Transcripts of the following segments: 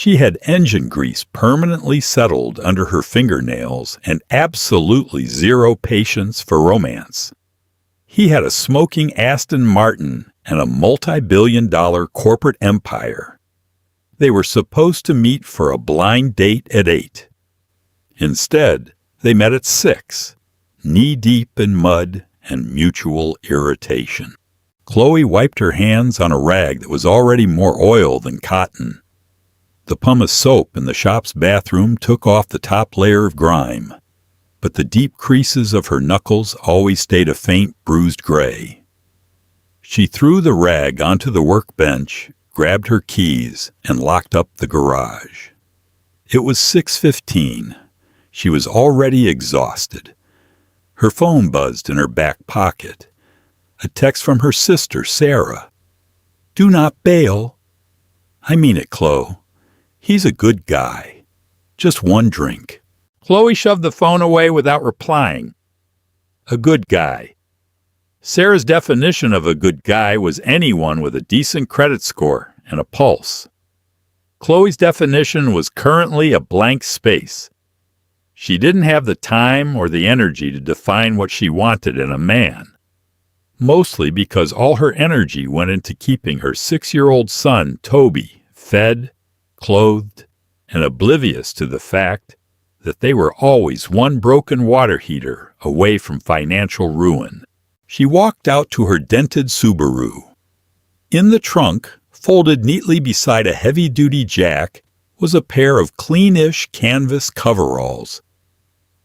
She had engine grease permanently settled under her fingernails and absolutely zero patience for romance. He had a smoking Aston Martin and a multi-billion-dollar corporate empire. They were supposed to meet for a blind date at 8. Instead, they met at 6, knee-deep in mud and mutual irritation. Chloe wiped her hands on a rag that was already more oil than cotton. The pumice soap in the shop's bathroom took off the top layer of grime, but the deep creases of her knuckles always stayed a faint bruised gray. She threw the rag onto the workbench, grabbed her keys, and locked up the garage. It was 6:15. She was already exhausted. Her phone buzzed in her back pocket. A text from her sister, Sarah. "Do not bail." "I mean it, Chloe. He's a good guy. Just one drink." Chloe shoved the phone away without replying. A good guy. Sarah's definition of a good guy was anyone with a decent credit score and a pulse. Chloe's definition was currently a blank space. She didn't have the time or the energy to define what she wanted in a man, mostly because all her energy went into keeping her 6-year-old son, Toby, fed, clothed, and oblivious to the fact that they were always one broken water heater away from financial ruin. She walked out to her dented Subaru. In the trunk, folded neatly beside a heavy-duty jack, was a pair of cleanish canvas coveralls.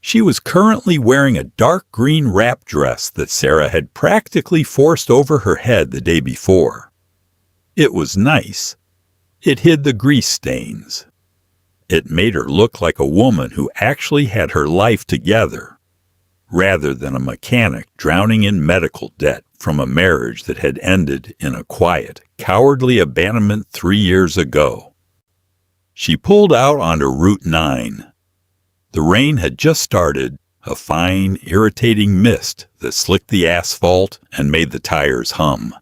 She was currently wearing a dark green wrap dress that Sarah had practically forced over her head the day before. It was nice. It hid the grease stains. It made her look like a woman who actually had her life together, rather than a mechanic drowning in medical debt from a marriage that had ended in a quiet, cowardly abandonment 3 years ago. She pulled out onto Route 9. The rain had just started, a fine, irritating mist that slicked the asphalt and made the tires hum.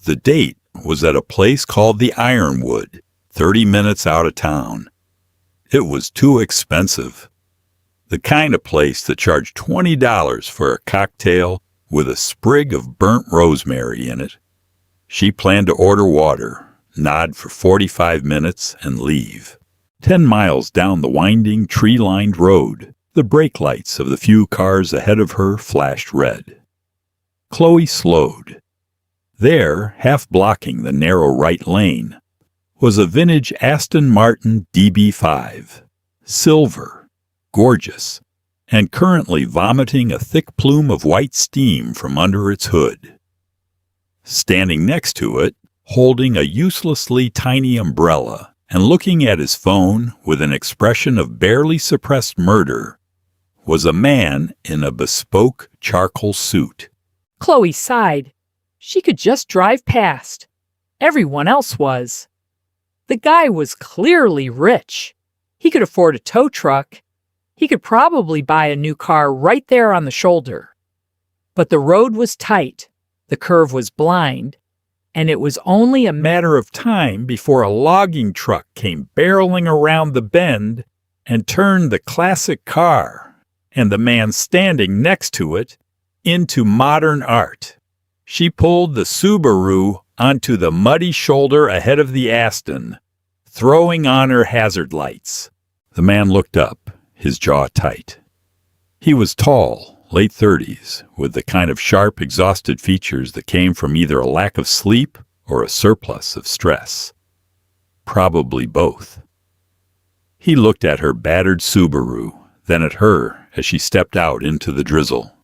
The date was at a place called the Ironwood, 30 minutes out of town. It was too expensive. The kind of place that charged $20 for a cocktail with a sprig of burnt rosemary in it. She planned to order water, nod for 45 minutes, and leave. 10 miles down the winding, tree-lined road, the brake lights of the few cars ahead of her flashed red. Chloe slowed. There, half blocking the narrow right lane, was a vintage Aston Martin DB5, silver, gorgeous, and currently vomiting a thick plume of white steam from under its hood. Standing next to it, holding a uselessly tiny umbrella and looking at his phone with an expression of barely suppressed murder, was a man in a bespoke charcoal suit. Chloe sighed. She could just drive past. Everyone else was. The guy was clearly rich. He could afford a tow truck. He could probably buy a new car right there on the shoulder. But the road was tight, the curve was blind, and it was only a matter of time before a logging truck came barreling around the bend and turned the classic car, and the man standing next to it, into modern art. She pulled the Subaru onto the muddy shoulder ahead of the Aston, throwing on her hazard lights. The man looked up, his jaw tight. He was tall, late 30s, with the kind of sharp, exhausted features that came from either a lack of sleep or a surplus of stress. Probably both. He looked at her battered Subaru, then at her as she stepped out into the drizzle.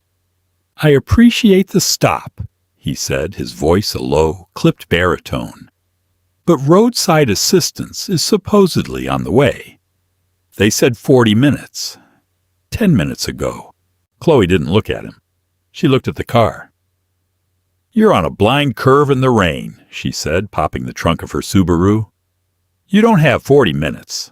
"I appreciate the stop," he said, his voice a low, clipped baritone. "But roadside assistance is supposedly on the way. They said 40 minutes. 10 minutes ago." Chloe didn't look at him. She looked at the car. "You're on a blind curve in the rain," she said, popping the trunk of her Subaru. "You don't have 40 minutes.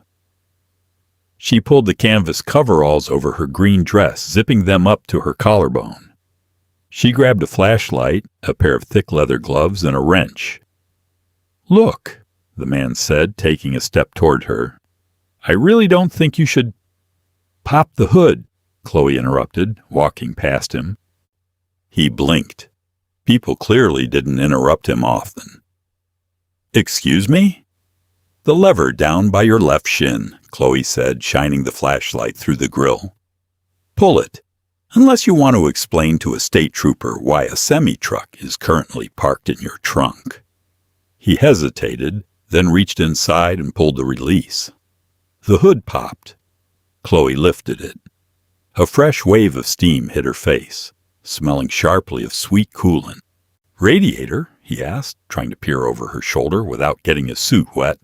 She pulled the canvas coveralls over her green dress, zipping them up to her collarbone. She grabbed a flashlight, a pair of thick leather gloves, and a wrench. "Look," the man said, taking a step toward her. I really don't think you should— Pop the hood, Chloe interrupted, walking past him. He blinked. People clearly didn't interrupt him often. Excuse me? The lever down by your left shin, Chloe said, shining the flashlight through the grill. Pull it, unless you want to explain to a state trooper why a semi-truck is currently parked in your trunk. He hesitated, then reached inside and pulled the release. The hood popped. Chloe lifted it. A fresh wave of steam hit her face, smelling sharply of sweet coolant. Radiator? He asked, trying to peer over her shoulder without getting his suit wet.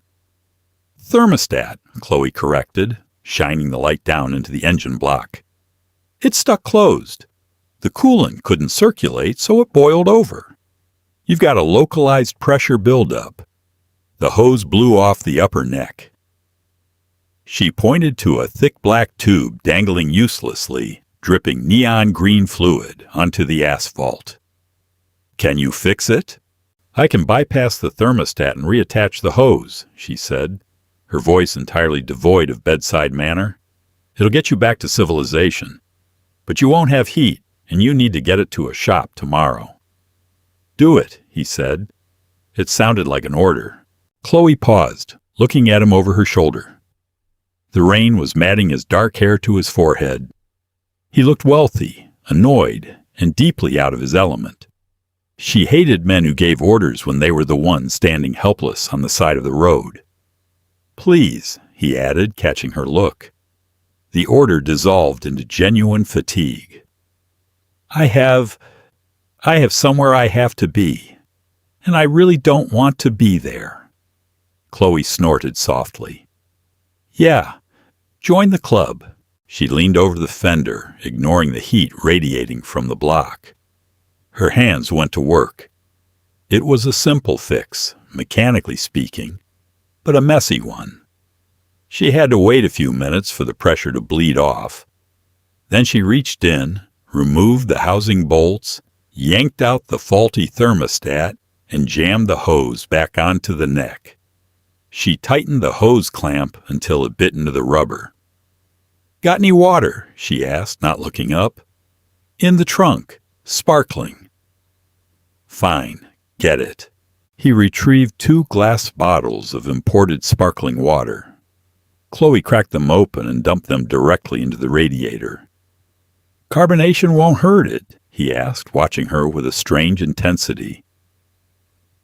Thermostat, Chloe corrected, shining the light down into the engine block. It's stuck closed. The coolant couldn't circulate, so it boiled over. You've got a localized pressure buildup. The hose blew off the upper neck. She pointed to a thick black tube dangling uselessly, dripping neon green fluid onto the asphalt. Can you fix it? I can bypass the thermostat and reattach the hose, she said, her voice entirely devoid of bedside manner. It'll get you back to civilization. But you won't have heat, and you need to get it to a shop tomorrow. Do it, he said. It sounded like an order. Chloe paused, looking at him over her shoulder. The rain was matting his dark hair to his forehead. He looked wealthy, annoyed, and deeply out of his element. She hated men who gave orders when they were the ones standing helpless on the side of the road. Please, he added, catching her look. The order dissolved into genuine fatigue. I have somewhere I have to be, and I really don't want to be there. Chloe snorted softly. Yeah, join the club. She leaned over the fender, ignoring the heat radiating from the block. Her hands went to work. It was a simple fix, mechanically speaking, but a messy one. She had to wait a few minutes for the pressure to bleed off. Then she reached in, removed the housing bolts, yanked out the faulty thermostat, and jammed the hose back onto the neck. She tightened the hose clamp until it bit into the rubber. Got any water? She asked, not looking up. In the trunk, sparkling. Fine, get it. He retrieved 2 glass bottles of imported sparkling water. Chloe cracked them open and dumped them directly into the radiator. Carbonation won't hurt it, he asked, watching her with a strange intensity.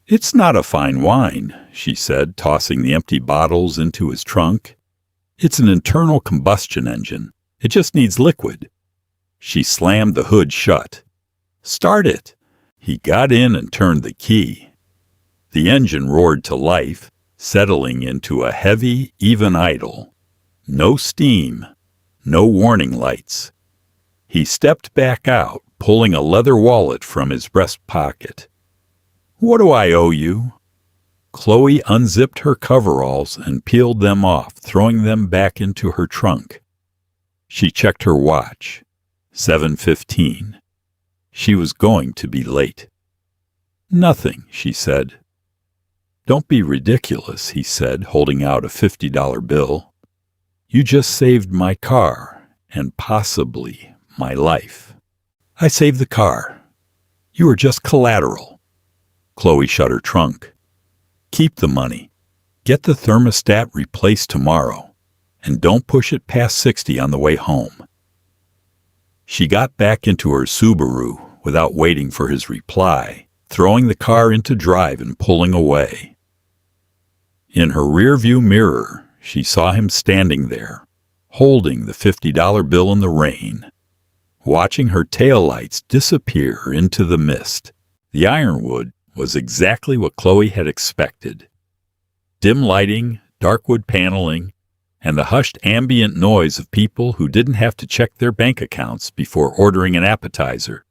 It's not a fine wine, she said, tossing the empty bottles into his trunk. It's an internal combustion engine. It just needs liquid. She slammed the hood shut. Start it. He got in and turned the key. The engine roared to life, settling into a heavy, even idle. No steam, no warning lights. He stepped back out, pulling a leather wallet from his breast pocket. What do I owe you? Chloe unzipped her coveralls and peeled them off, throwing them back into her trunk. She checked her watch. 7:15. She was going to be late. Nothing, she said. Don't be ridiculous, he said, holding out a $50 bill. You just saved my car, and possibly my life. I saved the car. You were just collateral. Chloe shut her trunk. Keep the money. Get the thermostat replaced tomorrow, and don't push it past 60 on the way home. She got back into her Subaru without waiting for his reply, throwing the car into drive and pulling away. In her rearview mirror, she saw him standing there, holding the $50 bill in the rain, watching her taillights disappear into the mist. The ironwood was exactly what Chloe had expected. Dim lighting, dark wood paneling, and the hushed ambient noise of people who didn't have to check their bank accounts before ordering an appetizer.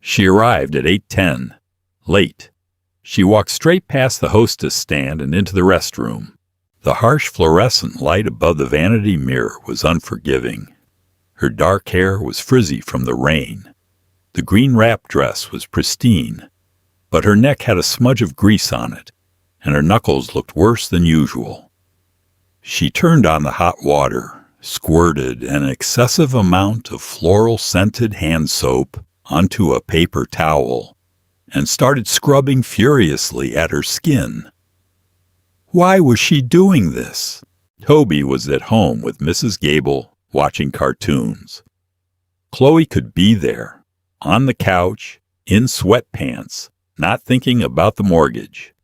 She arrived at 8:10, late. She walked straight past the hostess stand and into the restroom. The harsh fluorescent light above the vanity mirror was unforgiving. Her dark hair was frizzy from the rain. The green wrap dress was pristine, but her neck had a smudge of grease on it, and her knuckles looked worse than usual. She turned on the hot water, squirted an excessive amount of floral-scented hand soap onto a paper towel, and started scrubbing furiously at her skin. Why was she doing this? Toby was at home with Mrs. Gable, watching cartoons. Chloe could be there, on the couch, in sweatpants, not thinking about the mortgage.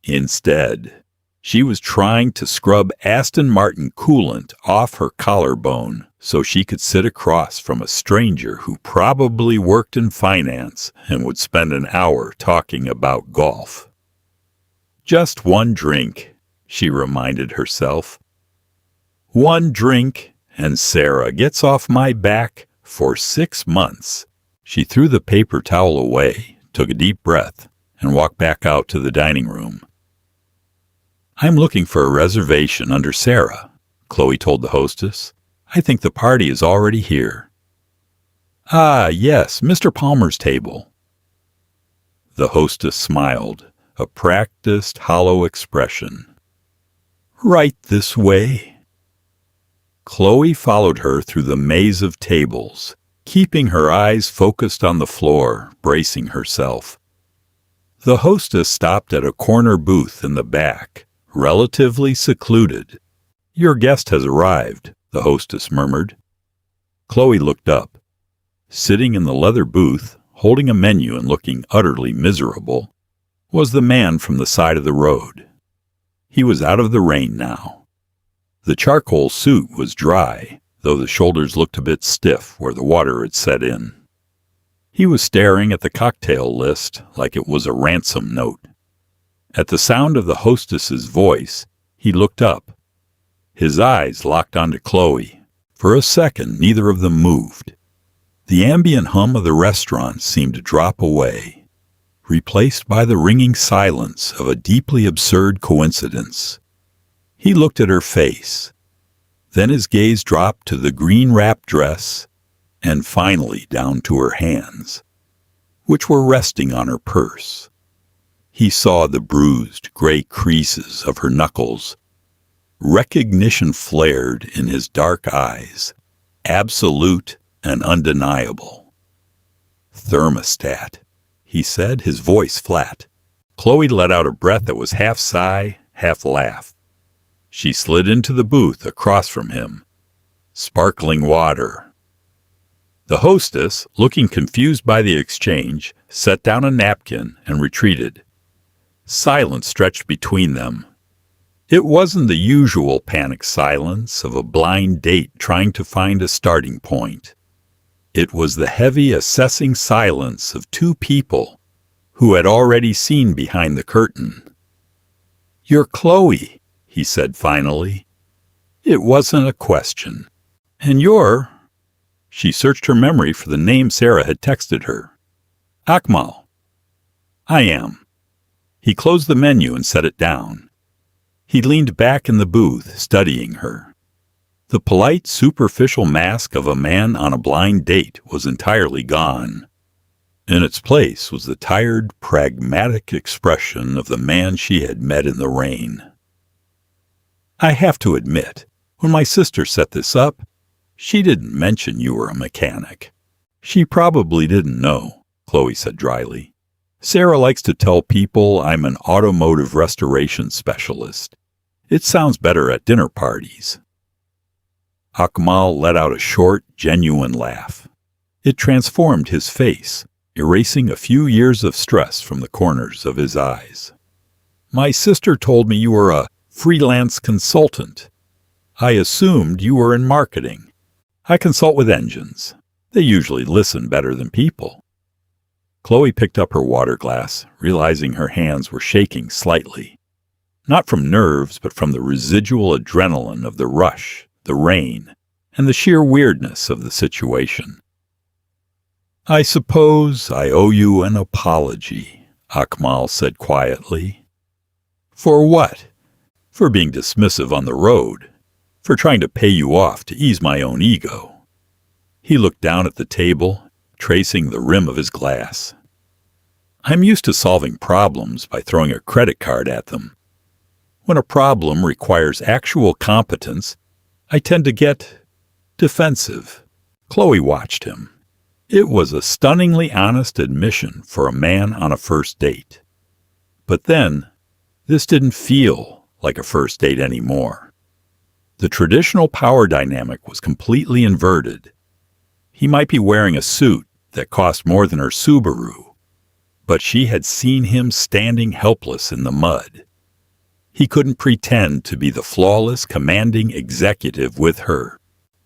Instead, she was trying to scrub Aston Martin coolant off her collarbone so she could sit across from a stranger who probably worked in finance and would spend an hour talking about golf. Just one drink, she reminded herself. One drink, and Sarah gets off my back for 6 months. She threw the paper towel away, took a deep breath, and walked back out to the dining room. I'm looking for a reservation under Sarah, Chloe told the hostess. I think the party is already here. Ah, yes, Mr. Palmer's table. The hostess smiled, a practiced, hollow expression. Right this way. Chloe followed her through the maze of tables, keeping her eyes focused on the floor, bracing herself. The hostess stopped at a corner booth in the back, relatively secluded. Your guest has arrived, the hostess murmured. Chloe looked up. Sitting in the leather booth, holding a menu and looking utterly miserable, was the man from the side of the road. He was out of the rain now. The charcoal suit was dry, though the shoulders looked a bit stiff where the water had set in. He was staring at the cocktail list like it was a ransom note. At the sound of the hostess's voice, he looked up. His eyes locked onto Chloe. For a second, neither of them moved. The ambient hum of the restaurant seemed to drop away, replaced by the ringing silence of a deeply absurd coincidence. He looked at her face. Then his gaze dropped to the green wrap dress, and finally down to her hands, which were resting on her purse. He saw the bruised, gray creases of her knuckles. Recognition flared in his dark eyes, absolute and undeniable. Thermostat, he said, his voice flat. Chloe let out a breath that was half sigh, half laugh. She slid into the booth across from him. Sparkling water. The hostess, looking confused by the exchange, set down a napkin and retreated. Silence stretched between them. It wasn't the usual panicked silence of a blind date trying to find a starting point. It was the heavy, assessing silence of two people who had already seen behind the curtain. You're Chloe, he said finally. It wasn't a question. And you're... She searched her memory for the name Sarah had texted her. Akmal. I am. He closed the menu and set it down. He leaned back in the booth, studying her. The polite, superficial mask of a man on a blind date was entirely gone. In its place was the tired, pragmatic expression of the man she had met in the rain. I have to admit, when my sister set this up, she didn't mention you were a mechanic. She probably didn't know, Chloe said dryly. Sarah likes to tell people I'm an automotive restoration specialist. It sounds better at dinner parties. Akmal let out a short, genuine laugh. It transformed his face, erasing a few years of stress from the corners of his eyes. My sister told me you were a freelance consultant. I assumed you were in marketing. I consult with engines. They usually listen better than people. Chloe picked up her water glass, realizing her hands were shaking slightly. Not from nerves, but from the residual adrenaline of the rush, the rain, and the sheer weirdness of the situation. I suppose I owe you an apology, Akmal said quietly. For what? For being dismissive on the road. For trying to pay you off to ease my own ego. He looked down at the table, tracing the rim of his glass. I'm used to solving problems by throwing a credit card at them. When a problem requires actual competence, I tend to get defensive. Chloe watched him. It was a stunningly honest admission for a man on a first date. But then, this didn't feel like a first date anymore. The traditional power dynamic was completely inverted. He might be wearing a suit that cost more than her Subaru, but she had seen him standing helpless in the mud. He couldn't pretend to be the flawless, commanding executive with her.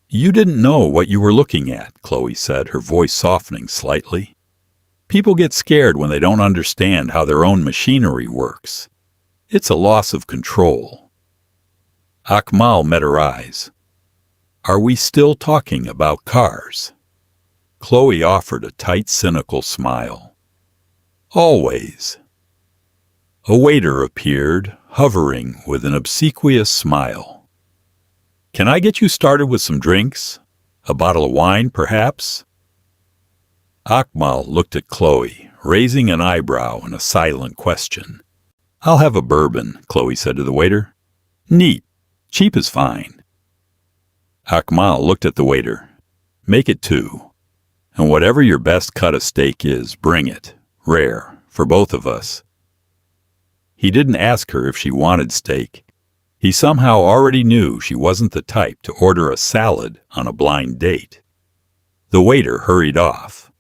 You didn't know what you were looking at, Chloe said, her voice softening slightly. People get scared when they don't understand how their own machinery works. It's a loss of control. Akmal met her eyes. Are we still talking about cars? Chloe offered a tight, cynical smile. Always. A waiter appeared, hovering with an obsequious smile. Can I get you started with some drinks? A bottle of wine, perhaps? Akmal looked at Chloe, raising an eyebrow in a silent question. I'll have a bourbon, Chloe said to the waiter. Neat. Cheap is fine. Akmal looked at the waiter. Make it 2. And whatever your best cut of steak is, bring it. Rare, for both of us. He didn't ask her if she wanted steak. He somehow already knew she wasn't the type to order a salad on a blind date. The waiter hurried off.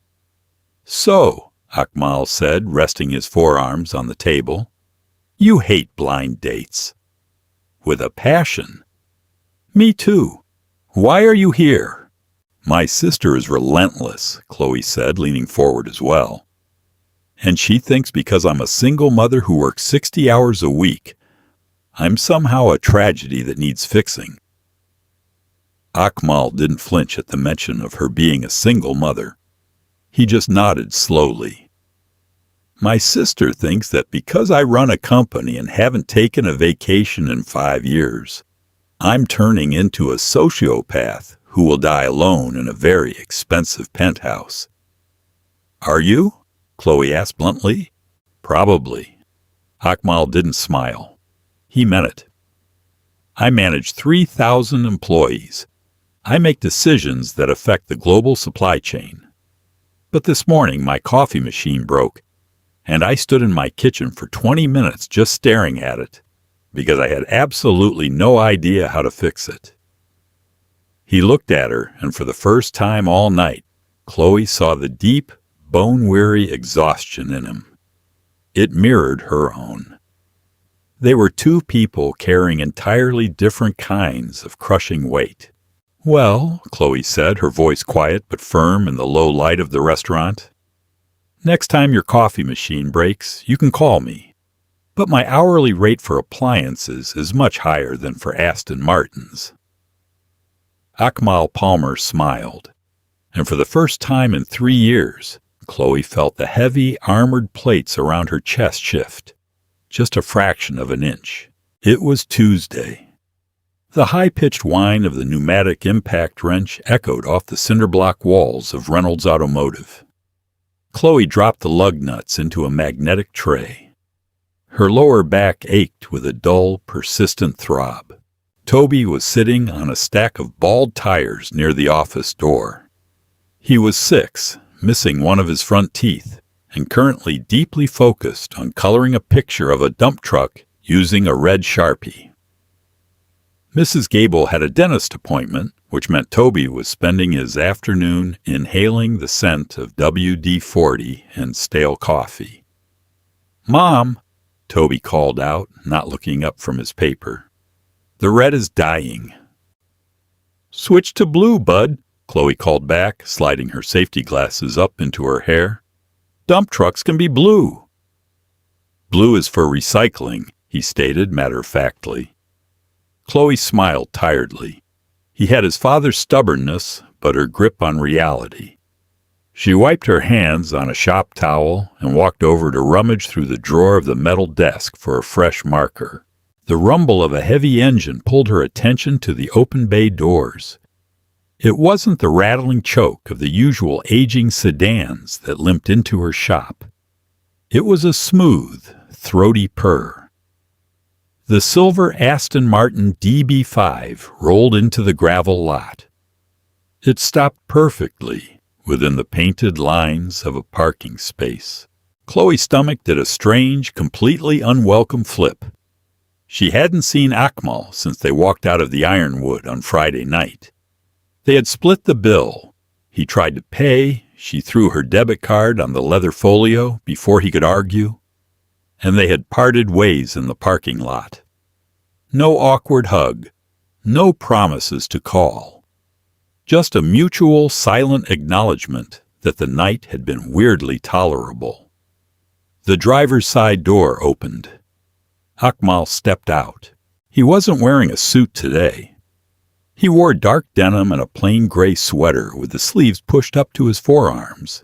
So, Akmal said, resting his forearms on the table, you hate blind dates. With a passion. Me too. Why are you here? My sister is relentless, Chloe said, leaning forward as well. And she thinks because I'm a single mother who works 60 hours a week, I'm somehow a tragedy that needs fixing. Akmal didn't flinch at the mention of her being a single mother. He just nodded slowly. My sister thinks that because I run a company and haven't taken a vacation in 5 years, I'm turning into a sociopath who will die alone in a very expensive penthouse. Are you? Chloe asked bluntly. Probably. Akmal didn't smile. He meant it. I manage 3,000 employees. I make decisions that affect the global supply chain. But this morning my coffee machine broke, and I stood in my kitchen for 20 minutes just staring at it, because I had absolutely no idea how to fix it. He looked at her, and for the first time all night, Chloe saw the deep, bone-weary exhaustion in him. It mirrored her own. They were 2 people carrying entirely different kinds of crushing weight. Well, Chloe said, her voice quiet but firm in the low light of the restaurant. Next time your coffee machine breaks, you can call me. But my hourly rate for appliances is much higher than for Aston Martins. Akmal Palmer smiled, and for the first time in 3 years, Chloe felt the heavy, armored plates around her chest shift. Just a fraction of an inch. It was Tuesday. The high-pitched whine of the pneumatic impact wrench echoed off the cinder-block walls of Reynolds Automotive. Chloe dropped the lug nuts into a magnetic tray. Her lower back ached with a dull, persistent throb. Toby was sitting on a stack of bald tires near the office door. He was 6, missing one of his front teeth, and currently deeply focused on coloring a picture of a dump truck using a red Sharpie. Mrs. Gable had a dentist appointment, which meant Toby was spending his afternoon inhaling the scent of WD-40 and stale coffee. Mom, Toby called out, not looking up from his paper. The red is dying. Switch to blue, bud, Chloe called back, sliding her safety glasses up into her hair. Dump trucks can be blue. Blue is for recycling, he stated matter-of-factly. Chloe smiled tiredly. He had his father's stubbornness, but her grip on reality. She wiped her hands on a shop towel and walked over to rummage through the drawer of the metal desk for a fresh marker. The rumble of a heavy engine pulled her attention to the open bay doors. It wasn't the rattling choke of the usual aging sedans that limped into her shop. It was a smooth, throaty purr. The silver Aston Martin DB5 rolled into the gravel lot. It stopped perfectly within the painted lines of a parking space. Chloe's stomach did a strange, completely unwelcome flip. She hadn't seen Akmal since they walked out of the Ironwood on Friday night. They had split the bill. He tried to pay, she threw her debit card on the leather folio before he could argue, and they had parted ways in the parking lot. No awkward hug, no promises to call. Just a mutual, silent acknowledgement that the night had been weirdly tolerable. The driver's side door opened. Akmal stepped out. He wasn't wearing a suit today. He wore dark denim and a plain gray sweater with the sleeves pushed up to his forearms.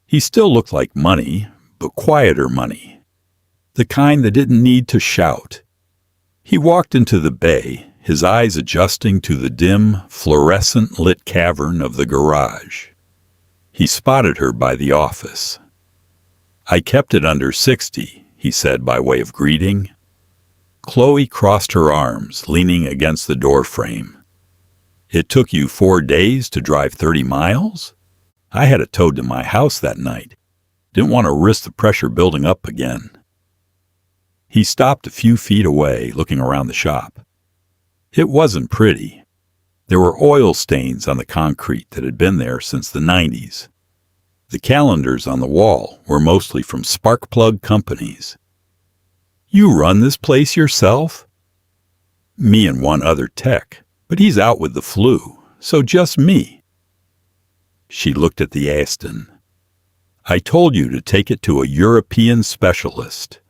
He still looked like money, but quieter money. The kind that didn't need to shout. He walked into the bay, his eyes adjusting to the dim, fluorescent-lit cavern of the garage. He spotted her by the office. "I kept it under 60, he said by way of greeting. Chloe crossed her arms, leaning against the doorframe. "It took you 4 days to drive 30 miles? I had it towed to my house that night. Didn't want to risk the pressure building up again." He stopped a few feet away, looking around the shop. It wasn't pretty. There were oil stains on the concrete that had been there since the 90s. The calendars on the wall were mostly from spark plug companies. "You run this place yourself?" "Me and one other tech, but he's out with the flu, so just me." She looked at the Aston. "I told you to take it to a European specialist."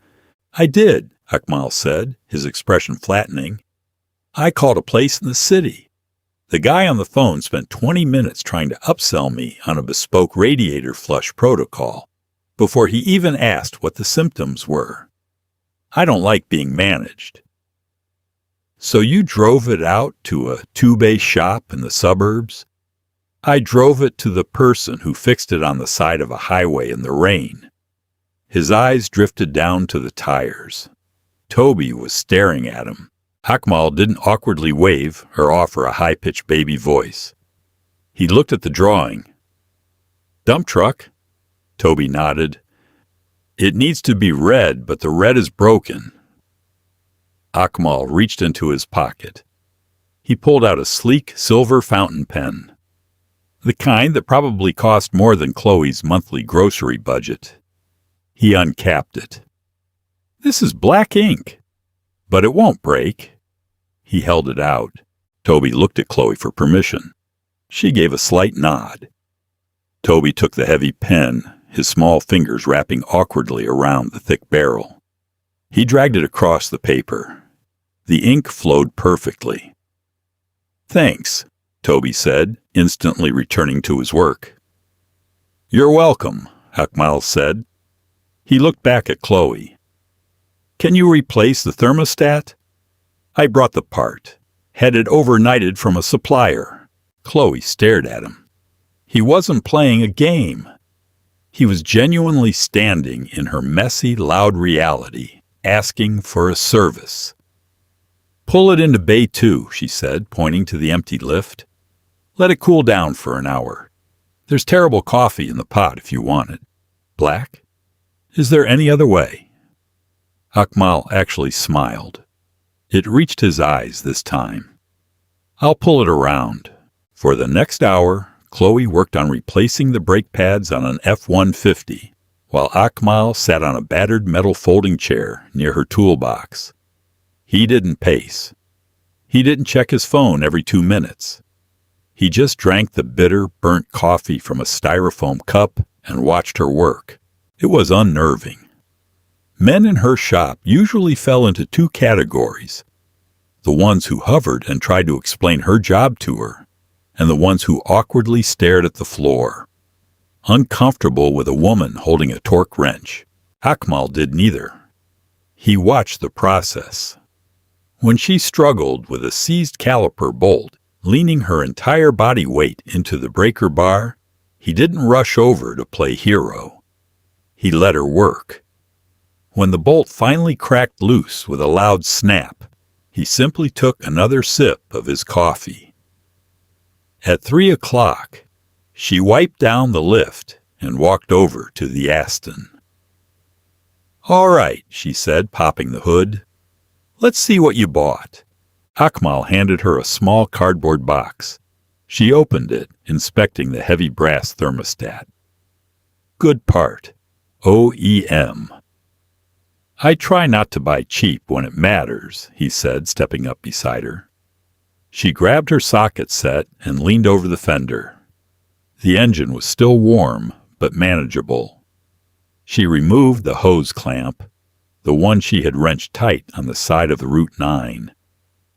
"I did," Akmal said, his expression flattening. "I called a place in the city. The guy on the phone spent 20 minutes trying to upsell me on a bespoke radiator flush protocol before he even asked what the symptoms were. I don't like being managed." "So you drove it out to a two-bay shop in the suburbs?" "I drove it to the person who fixed it on the side of a highway in the rain." His eyes drifted down to the tires. Toby was staring at him. Akmal didn't awkwardly wave or offer a high-pitched baby voice. He looked at the drawing. "Dump truck?" Toby nodded. "It needs to be red, but the red is broken." Akmal reached into his pocket. He pulled out a sleek silver fountain pen, the kind that probably cost more than Chloe's monthly grocery budget. He uncapped it. "This is black ink, but it won't break." He held it out. Toby looked at Chloe for permission. She gave a slight nod. Toby took the heavy pen, his small fingers wrapping awkwardly around the thick barrel. He dragged it across the paper. The ink flowed perfectly. "Thanks," Toby said, instantly returning to his work. "You're welcome," Akmal said. He looked back at Chloe. "Can you replace the thermostat?" "I brought the part. Had it overnighted from a supplier." Chloe stared at him. He wasn't playing a game. He was genuinely standing in her messy, loud reality, asking for a service. "Pull it into Bay 2, she said, pointing to the empty lift. "Let it cool down for an hour. There's terrible coffee in the pot if you want it. Black? Is there any other way?" Akmal actually smiled. It reached his eyes this time. "I'll pull it around." For the next hour, Chloe worked on replacing the brake pads on an F-150, while Akmal sat on a battered metal folding chair near her toolbox. He didn't pace. He didn't check his phone every 2 minutes. He just drank the bitter, burnt coffee from a styrofoam cup and watched her work. It was unnerving. Men in her shop usually fell into 2 categories: the ones who hovered and tried to explain her job to her, and the ones who awkwardly stared at the floor, uncomfortable with a woman holding a torque wrench. Akmal did neither. He watched the process. When she struggled with a seized caliper bolt, leaning her entire body weight into the breaker bar, he didn't rush over to play hero. He let her work. When the bolt finally cracked loose with a loud snap, he simply took another sip of his coffee. At 3 o'clock, she wiped down the lift and walked over to the Aston. "All right," she said, popping the hood. "Let's see what you bought." Akmal handed her a small cardboard box. She opened it, inspecting the heavy brass thermostat. "Good part. OEM. I try not to buy cheap when it matters," he said, stepping up beside her. She grabbed her socket set and leaned over the fender. The engine was still warm, but manageable. She removed the hose clamp, the one she had wrenched tight on the side of the Route 9,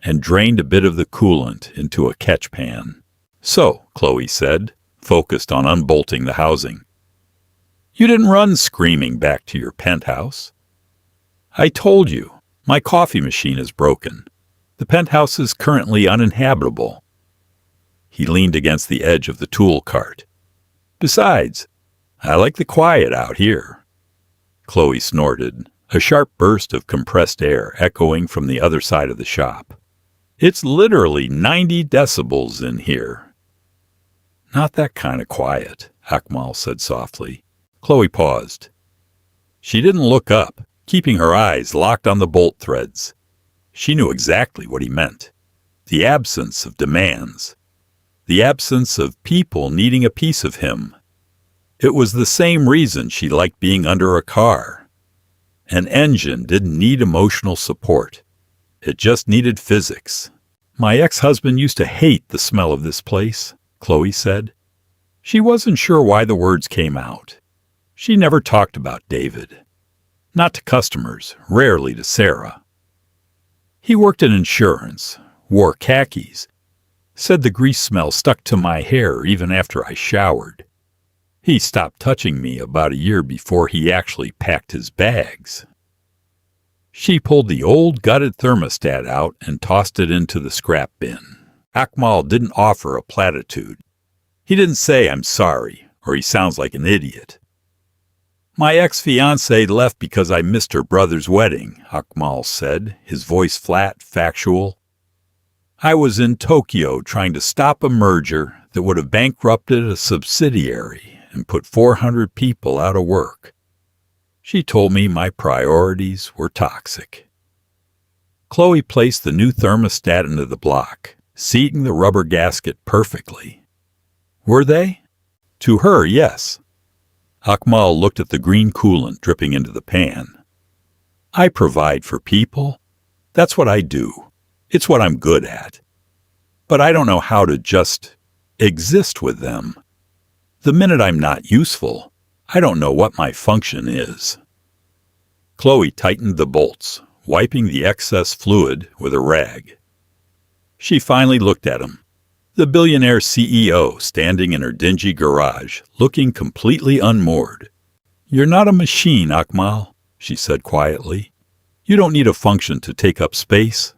and drained a bit of the coolant into a catch pan. "So," Chloe said, focused on unbolting the housing, "you didn't run screaming back to your penthouse." "I told you, my coffee machine is broken. The penthouse is currently uninhabitable." He leaned against the edge of the tool cart. "Besides, I like the quiet out here." Chloe snorted, a sharp burst of compressed air echoing from the other side of the shop. "It's literally 90 decibels in here." "Not that kind of quiet," Akmal said softly. Chloe paused. She didn't look up, keeping her eyes locked on the bolt threads. She knew exactly what he meant. The absence of demands. The absence of people needing a piece of him. It was the same reason she liked being under a car. An engine didn't need emotional support. It just needed physics. "My ex-husband used to hate the smell of this place," Chloe said. She wasn't sure why the words came out. She never talked about David. Not to customers, rarely to Sarah. "He worked in insurance, wore khakis, said the grease smell stuck to my hair even after I showered. He stopped touching me about a year before he actually packed his bags." She pulled the old gutted thermostat out and tossed it into the scrap bin. Akmal didn't offer a platitude. He didn't say, "I'm sorry," or "he sounds like an idiot." "My ex-fiancée left because I missed her brother's wedding," Akmal said, his voice flat, factual. "I was in Tokyo trying to stop a merger that would have bankrupted a subsidiary and put 400 people out of work. She told me my priorities were toxic." Chloe placed the new thermostat into the block, seating the rubber gasket perfectly. Were they? To her, yes. Akmal looked at the green coolant dripping into the pan. "I provide for people. That's what I do. It's what I'm good at. But I don't know how to just exist with them. The minute I'm not useful, I don't know what my function is." Chloe tightened the bolts, wiping the excess fluid with a rag. She finally looked at him, the billionaire CEO standing in her dingy garage, looking completely unmoored. "You're not a machine, Akmal," she said quietly. "You don't need a function to take up space."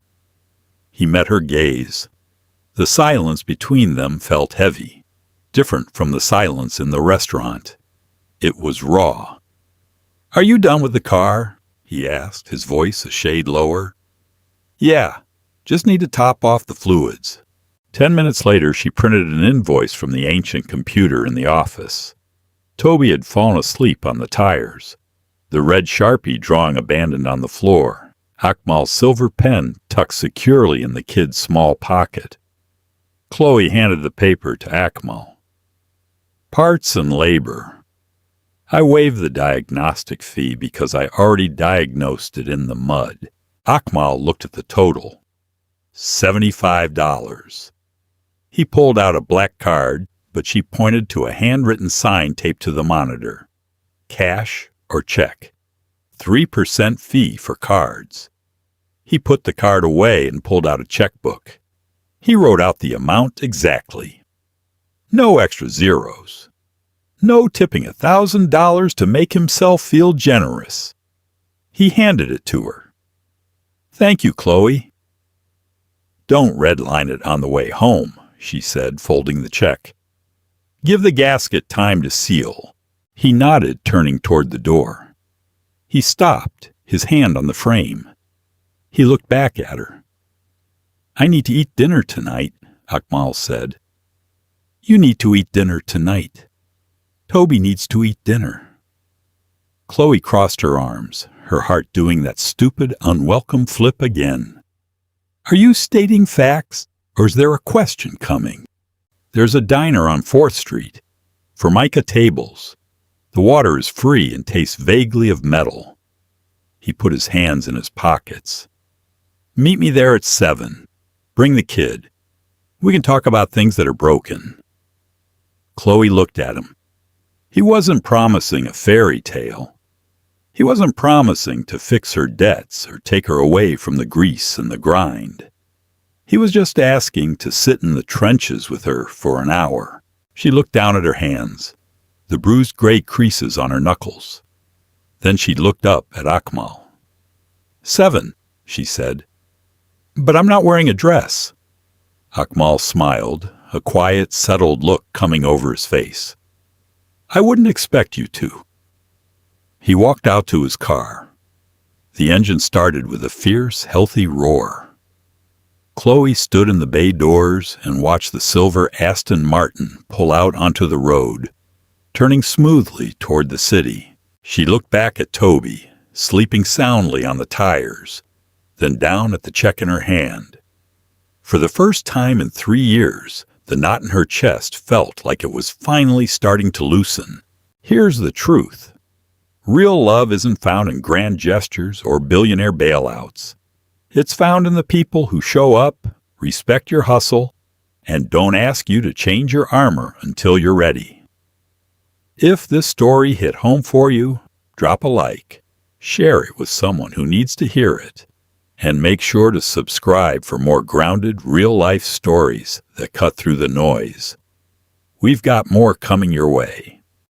He met her gaze. The silence between them felt heavy, different from the silence in the restaurant. It was raw. "Are you done with the car?" he asked, his voice a shade lower. "Yeah, just need to top off the fluids." 10 minutes later, she printed an invoice from the ancient computer in the office. Toby had fallen asleep on the tires, the red Sharpie drawing abandoned on the floor, Akmal's silver pen tucked securely in the kid's small pocket. Chloe handed the paper to Akmal. "Parts and labor. I waived the diagnostic fee because I already diagnosed it in the mud." Akmal looked at the total. $75. He pulled out a black card, but she pointed to a handwritten sign taped to the monitor. Cash or check. 3% fee for cards. He put the card away and pulled out a checkbook. He wrote out the amount exactly. No extra zeros. No tipping $1,000 to make himself feel generous. He handed it to her. "Thank you, Chloe." "Don't redline it on the way home," she said, folding the check. "Give the gasket time to seal." He nodded, turning toward the door. He stopped, his hand on the frame. He looked back at her. I need to eat dinner tonight, Akmal said. You need to eat dinner tonight. Toby needs to eat dinner. Chloe crossed her arms, her heart doing that stupid, unwelcome flip again. Are you stating facts, or is there a question coming? There's a diner on 4th Street. Formica tables. The water is free and tastes vaguely of metal. He put his hands in his pockets. Meet me there at 7. Bring the kid. We can talk about things that are broken. Chloe looked at him. He wasn't promising a fairy tale. He wasn't promising to fix her debts or take her away from the grease and the grind. He was just asking to sit in the trenches with her for an hour. She looked down at her hands, the bruised gray creases on her knuckles. Then she looked up at Akmal. 7, she said. But I'm not wearing a dress. Akmal smiled, a quiet, settled look coming over his face. I wouldn't expect you to. He walked out to his car. The engine started with a fierce, healthy roar. Chloe stood in the bay doors and watched the silver Aston Martin pull out onto the road, turning smoothly toward the city. She looked back at Toby, sleeping soundly on the tires, then down at the check in her hand. For the first time in 3 years, the knot in her chest felt like it was finally starting to loosen. Here's the truth. Real love isn't found in grand gestures or billionaire bailouts. It's found in the people who show up, respect your hustle, and don't ask you to change your armor until you're ready. If this story hit home for you, drop a like, share it with someone who needs to hear it, and make sure to subscribe for more grounded, real-life stories that cut through the noise. We've got more coming your way.